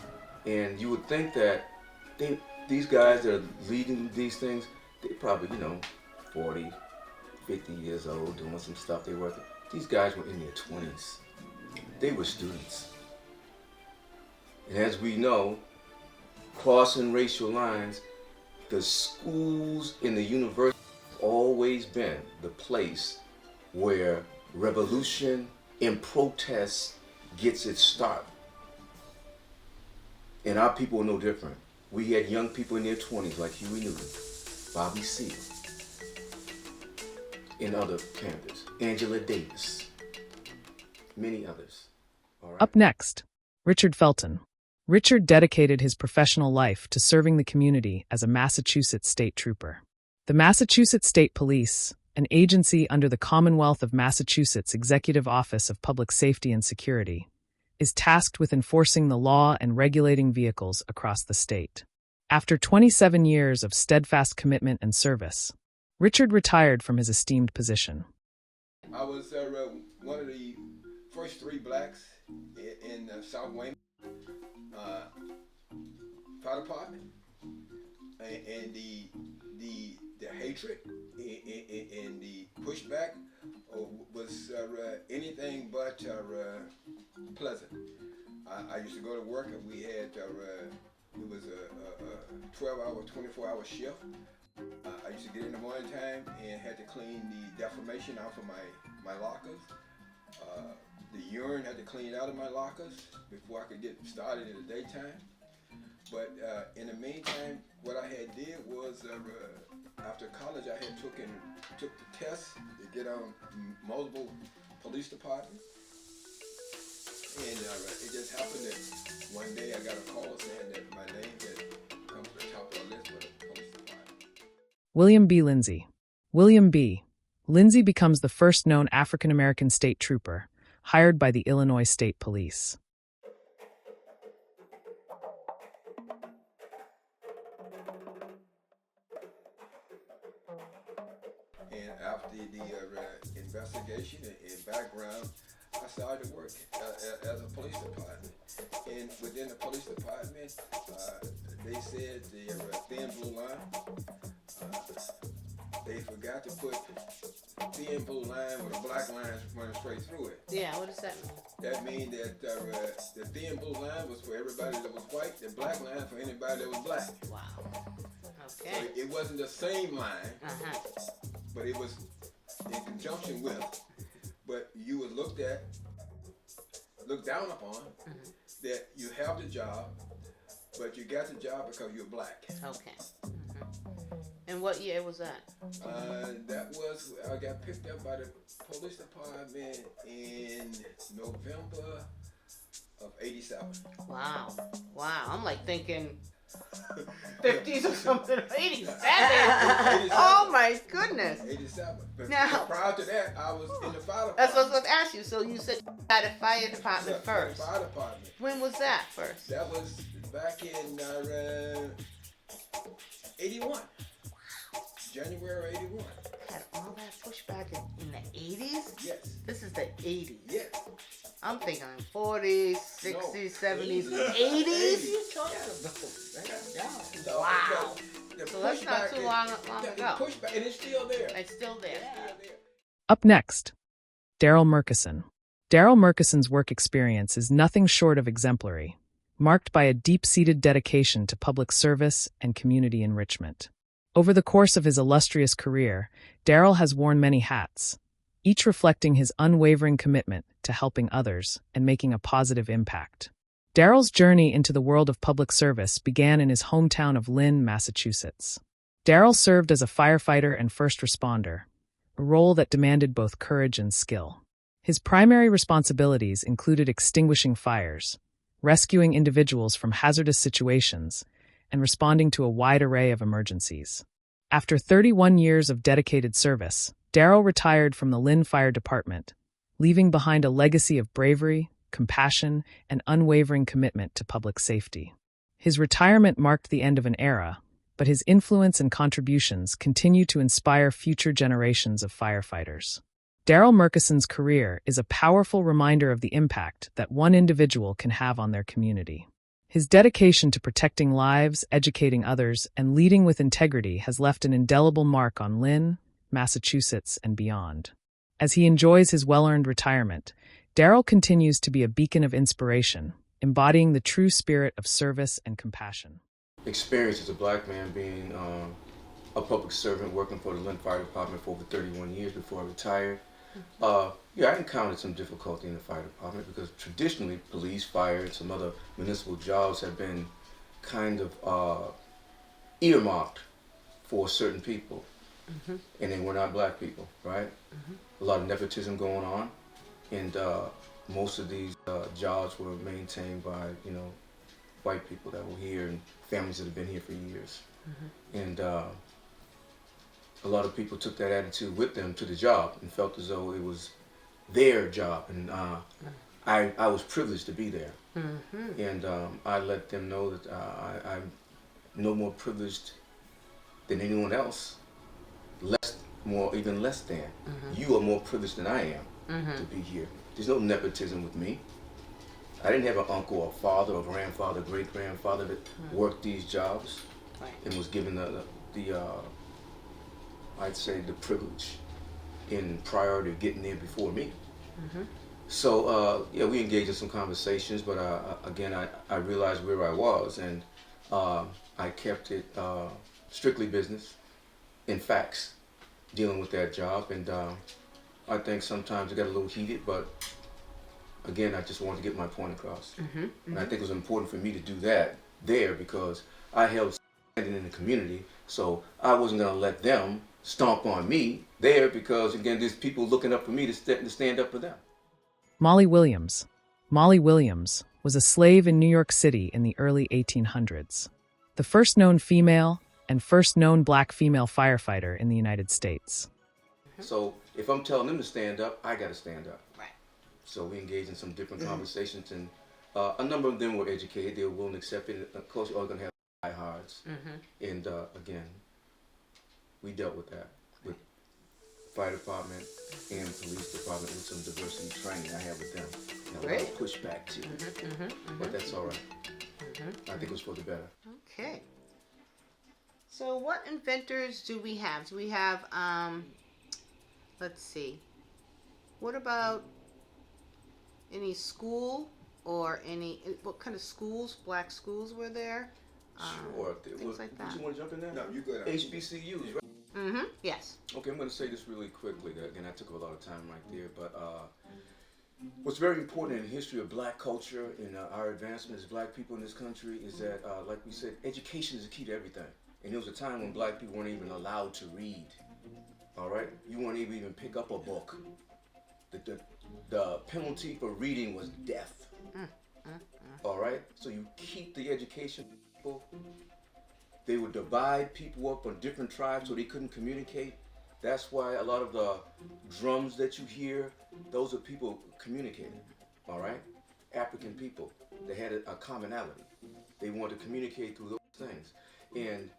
and you would think that these guys that are leading these things, they're probably, 40, 50 years old, doing some stuff they were. These guys were in their 20s. They were students. And as we know, crossing racial lines, the schools and the universities have always been the place where revolution and protest gets its start. And our people are no different. We had young people in their 20s like Huey Newton, Bobby Seale, and other Panthers, Angela Davis, many others. All right. Up next, Richard Felton. Richard dedicated his professional life to serving the community as a Massachusetts state trooper. The Massachusetts State Police, an agency under the Commonwealth of Massachusetts Executive Office of Public Safety and Security, is tasked with enforcing the law and regulating vehicles across the state. After 27 years of steadfast commitment and service, Richard retired from his esteemed position. I was one of the first 3 blacks in South Wayne Fire Department, and the hatred and the pushback was anything but pleasant. I used to go to work, and we had it was a 12-hour, 24-hour shift. I used to get in the morning time and had to clean the defamation out of my lockers. The urine had to clean out of my lockers before I could get started in the daytime. But in the meantime, what I had did was after college, I had took the test to get on multiple police departments. And it just happened that one day I got a call saying that my name had come to the top of the list for the police department. William B. Lindsay. William B. Lindsay becomes the first known African-American state trooper, hired by the Illinois State Police. And after the investigation and background, I started to work as a police department. And within the police department, they said the thin blue line, they forgot to put thin blue line with a black line running straight through it. Yeah, what does that mean? That means that the thin blue line was for everybody that was white, the black line for anybody that was black. Wow. Okay. So it wasn't the same line, but it was in conjunction with. But you was looked down upon, that you have the job, but you got the job because you're black. Okay. And what year was that? I got picked up by the police department in November of '87. Wow. I'm like thinking 50s or something. 87. Oh my goodness. 87. But Now, prior to that, I was in the fire department. That's what I was going to ask you. So you said you had a fire department first. Fire department. When was that first? That was back in 81. January 81. Had all that pushback in the 80s? Yes. This is the 80s. Yes. I'm thinking 40s, 60s, 70s, 80s. Wow. So that's not too long ago. Pushback, and it's still there. It's still there. Up next, Darrell Murkison. Darrell Murkison's work experience is nothing short of exemplary, marked by a deep-seated dedication to public service and community enrichment. Over the course of his illustrious career, Darrell has worn many hats, each reflecting his unwavering commitment to helping others and making a positive impact. Darrell's journey into the world of public service began in his hometown of Lynn, Massachusetts. Darrell served as a firefighter and first responder, a role that demanded both courage and skill. His primary responsibilities included extinguishing fires, rescuing individuals from hazardous situations, and responding to a wide array of emergencies. After 31 years of dedicated service, Darrell retired from the Lynn Fire Department, leaving behind a legacy of bravery, compassion, and unwavering commitment to public safety. His retirement marked the end of an era, but his influence and contributions continue to inspire future generations of firefighters. Darrell Murkison's career is a powerful reminder of the impact that one individual can have on their community. His dedication to protecting lives, educating others, and leading with integrity has left an indelible mark on Lynn, Massachusetts, and beyond. As he enjoys his well-earned retirement, Darrell continues to be a beacon of inspiration, embodying the true spirit of service and compassion. Experience as a black man being a public servant working for the Lynn Fire Department for over 31 years before I retired. Yeah, I encountered some difficulty in the fire department because traditionally police, fire, and some other municipal jobs have been kind of earmarked for certain people, and they were not black people, right? A lot of nepotism going on, and most of these jobs were maintained by, white people that were here and families that have been here for years. And a lot of people took that attitude with them to the job and felt as though it was their job, and I was privileged to be there. And I let them know that I'm no more privileged than anyone else, even less than. You are more privileged than I am to be here. There's no nepotism with me. I didn't have an uncle or father or grandfather, great-grandfather that worked these jobs and was given the I'd say the privilege in priority of getting there before me. So yeah, we engaged in some conversations, but again, I realized where I was, and I kept it strictly business and facts, dealing with that job. And I think sometimes it got a little heated, but again, I just wanted to get my point across. And I think it was important for me to do that there because I held standing in the community, so I wasn't going to let them stomp on me there because, again, there's people looking up for me to stand up for them. Molly Williams. Molly Williams was a slave in New York City in the early 1800s, the first known female and first known black female firefighter in the United States. So if I'm telling them to stand up, I got to stand up. Right. So we engaged in some different conversations, and a number of them were educated. They were willing to accept it. Of course, you're all going to have diehards. And again, we dealt with that with fire department and police department with some diversity training I have with them. And a lot of pushback too. But that's all right. I think it was for the better. Okay. So what inventors do we have? Do we have, let's see, what about any school or what kind of schools, black schools were there? Sure. Things like that. You want to jump in there? No, you good. HBCUs, right? Yes. Okay, I'm going to say this really quickly. Again, I took a lot of time right there, but what's very important in the history of black culture and our advancement as black people in this country is that, like we said, education is the key to everything. And there was a time when black people weren't even allowed to read. All right? You weren't able to even pick up a book. The penalty for reading was death. All right? So you keep the education people. They would divide people up on different tribes so they couldn't communicate. That's why a lot of the drums that you hear, those are people communicating, all right? African people, they had a commonality. They wanted to communicate through those things. And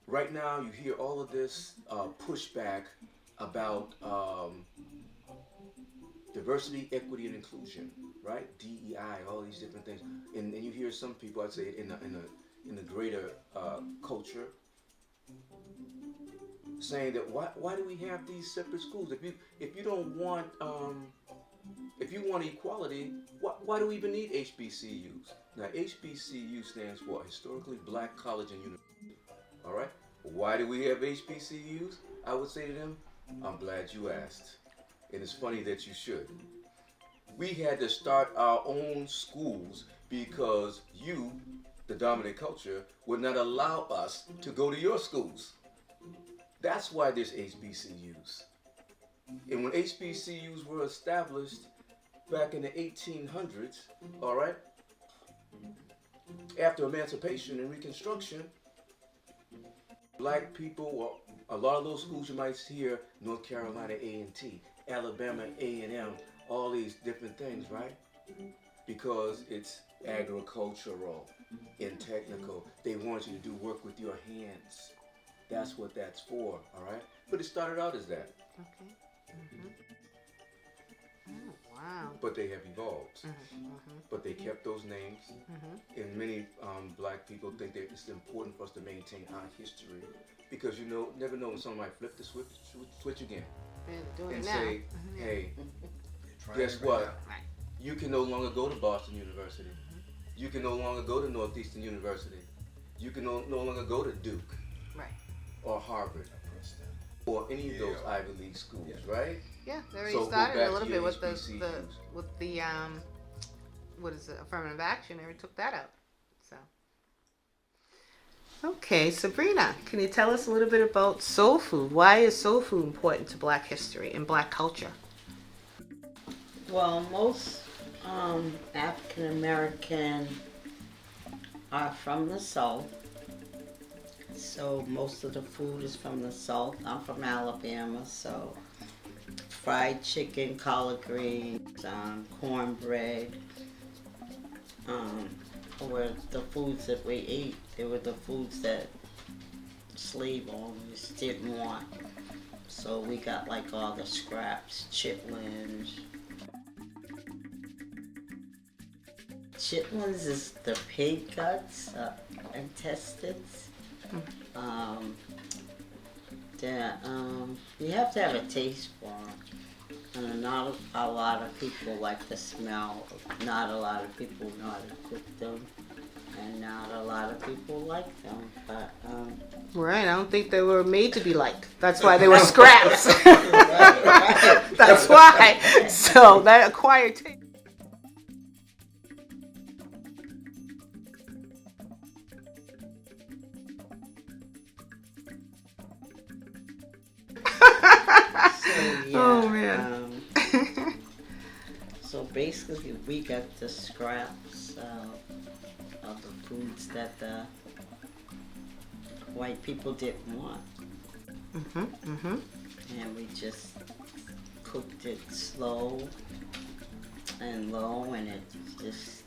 right now you hear all of this pushback about diversity, equity, and inclusion, right? DEI, all these different things. And you hear some people, I'd say in the greater culture, saying that why do we have these separate schools? If you don't want if you want equality, why do we even need HBCUs? Now HBCU stands for Historically Black College and University. All right. Why do we have HBCUs? I would say to them, I'm glad you asked. And it's funny that you should. We had to start our own schools because you, the dominant culture, would not allow us to go to your schools. That's why there's HBCUs. And when HBCUs were established back in the 1800s, all right, after emancipation and Reconstruction, black people, well, a lot of those schools you might hear, North Carolina A&T, Alabama A&M, all these different things, right? Because it's agricultural and technical. They want you to do work with your hands. That's what that's for, all right? But it started out as that. Okay. Mm-hmm. Oh, wow. But they have evolved. Mm-hmm. But they kept those names. Mm-hmm. And many black people think that it's important for us to maintain our history. Because you know, never know when someone might flip the switch again. Doing And it now. say, Mm-hmm. hey, Trying guess it what? right Right. You can no longer go to Boston University. You can no longer go to Northeastern University. You can no longer go to Duke. Right. Or Harvard. now. Princeton. Or any of those Yeah. Ivy League schools, Yeah. right? Yeah, they already So go started back a little to bit your with the HBCUs. what is it, affirmative action. They already took that out. So. Okay, Sebrina, can you tell us a little bit about soul food? Why is soul food important to Black history and Black culture? Well, most African American are from the South, so most of the food is from the South. I'm from Alabama, so fried chicken, collard greens, cornbread, were the foods that we ate. They were the foods that slave owners didn't want. So we got like all the scraps, chitlins. Chitlins is the pig guts, intestines. You have to have a taste for them. And not a lot of people like the smell. Not a lot of people know how to cook them. And not a lot of people like them. But Right, I don't think they were made to be liked. That's why they were scraps. That's why. So that acquired taste. Oh, man. So basically, we got the scraps of the foods that the white people didn't want, and we just cooked it slow and low, and it just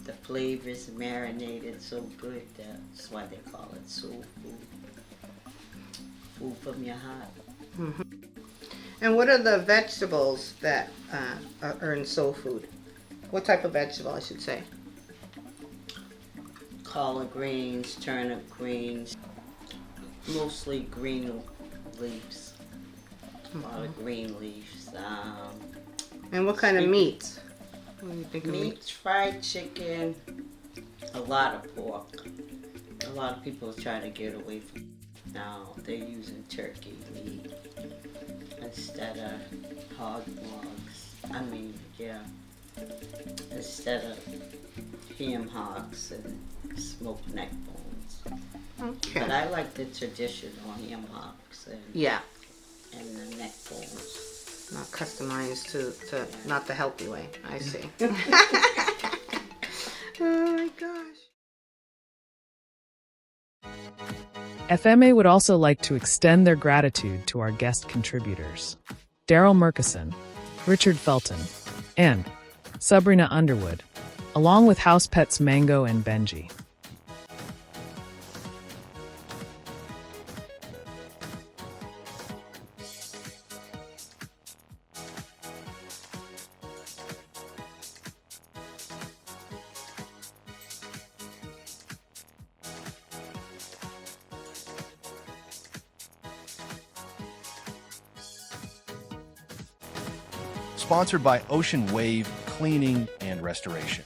the flavors marinated so good. That's why they call it soul food. Food from your heart. And what are the vegetables that are in soul food? What type of vegetable, I should say? Collard greens, turnip greens, mostly green leaves. A lot of green leaves. And what kind of meat? What do you think of meat? Meat, fried chicken, a lot of pork. A lot of people try to get away from it. Now they're using turkey meat instead of hog mugs. Instead of ham hocks and smoked neck bones. Okay. But I like the traditional ham hocks and Yeah, the neck bones. not customized to not the healthy way. I see. Oh my gosh. FMA would also like to extend their gratitude to our guest contributors, Darrell Murkison, Richard Felton, and Sebrina Underwood, along with house pets Mango and Benji. Sponsored by Ocean Wave Cleaning and Restoration.